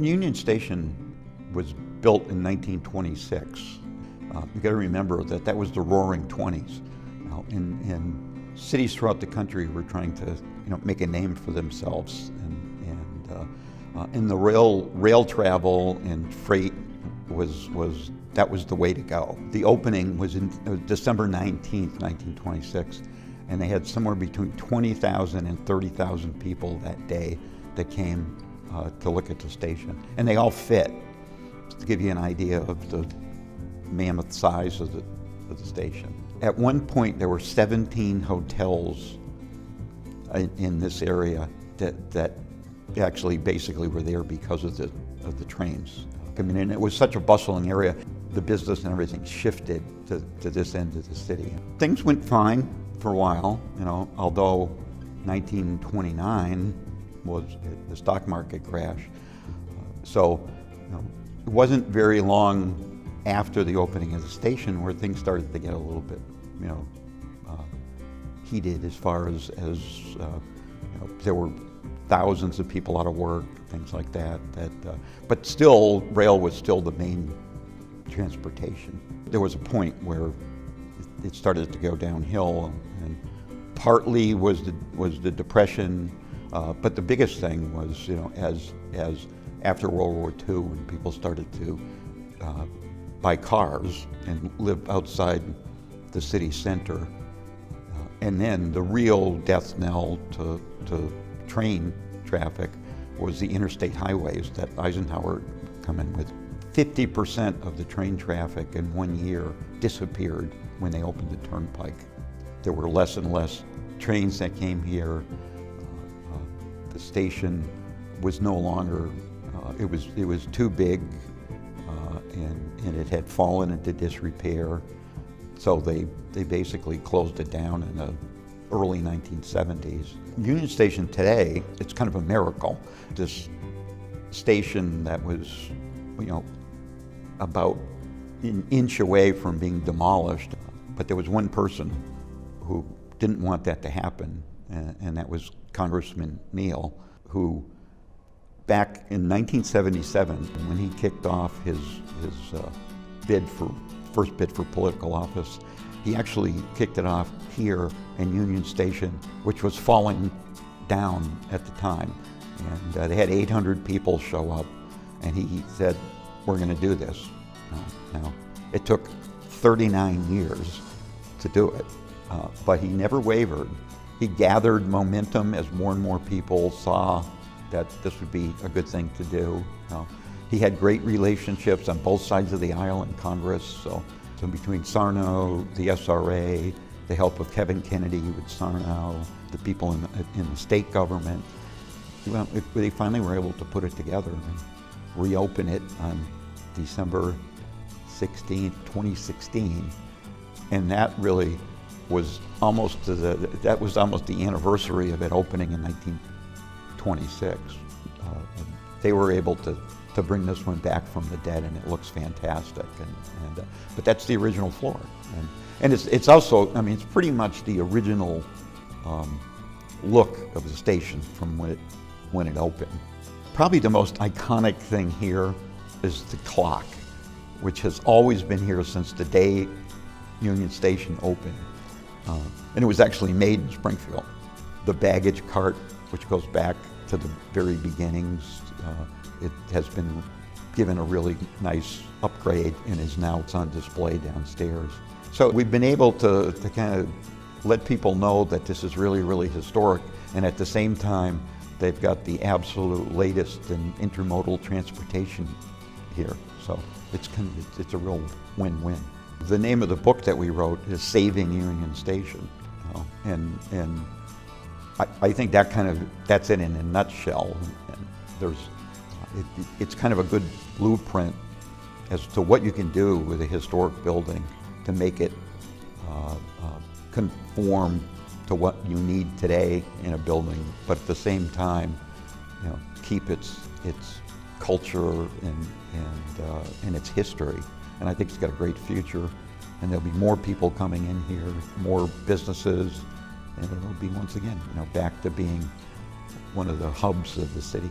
Union Station was built in 1926. You got to remember that that was the Roaring 20s. In cities throughout the country were trying to, make a name for themselves, and the rail travel and freight was the way to go. The opening was December 19th, 1926, and they had somewhere between 20,000 and 30,000 people that day that came to look at the station, and they all fit. To give you an idea of the mammoth size of the station. At one point, there were 17 hotels in this area that actually basically were there because of the trains. I mean, and it was such a bustling area. The business and everything shifted to this end of the city. Things went fine for a while, although 1929 was the stock market crash. So it wasn't very long after the opening of the station where things started to get a little bit, heated as far as there were thousands of people out of work, things like that. But still, rail was still the main transportation. There was a point where it started to go downhill, and partly was the Depression, but the biggest thing was, as after World War II, when people started to buy cars and live outside the city center, and then the real death knell to train traffic was the interstate highways that Eisenhower come in with. 50% of the train traffic in 1 year disappeared when they opened the turnpike. There were less and less trains that came here. The station was no longer, it was too big, and it had fallen into disrepair. So they basically closed it down in the early 1970s. Union Station today, it's kind of a miracle. This station that was, about an inch away from being demolished, but there was one person who didn't want that to happen, and that was Congressman Neal, who back in 1977, when he kicked off his first bid for political office, he actually kicked it off here in Union Station, which was falling down at the time. And they had 800 people show up, and he said, "We're going to do this." Now, it took 39 years to do it, but he never wavered. He gathered momentum as more and more people saw that this would be a good thing to do. He had great relationships on both sides of the aisle in Congress, so between Sarno, the SRA, the help of Kevin Kennedy with Sarno, the people in the state government, they finally were able to put it together and reopen it on December 16th, 2016, and that really was almost the anniversary of it opening in 1926. They were able to bring this one back from the dead, and it looks fantastic. But that's the original floor, and it's also, it's pretty much the original look of the station from when it opened. Probably the most iconic thing here is the clock, which has always been here since the day Union Station opened, and it was actually made in Springfield. The baggage cart, which goes back to the very beginnings, it has been given a really nice upgrade and it's on display downstairs. So we've been able to kind of let people know that this is really, really historic, and at the same time, they've got the absolute latest in intermodal transportation here. So it's a real win-win. The name of the book that we wrote is Saving Union Station, and I think that's it in a nutshell. And it's kind of a good blueprint as to what you can do with a historic building to make it conform to what you need today in a building, but at the same time, keep its culture and its history. And I think it's got a great future, and there'll be more people coming in here, more businesses, and it'll be once again, back to being one of the hubs of the city.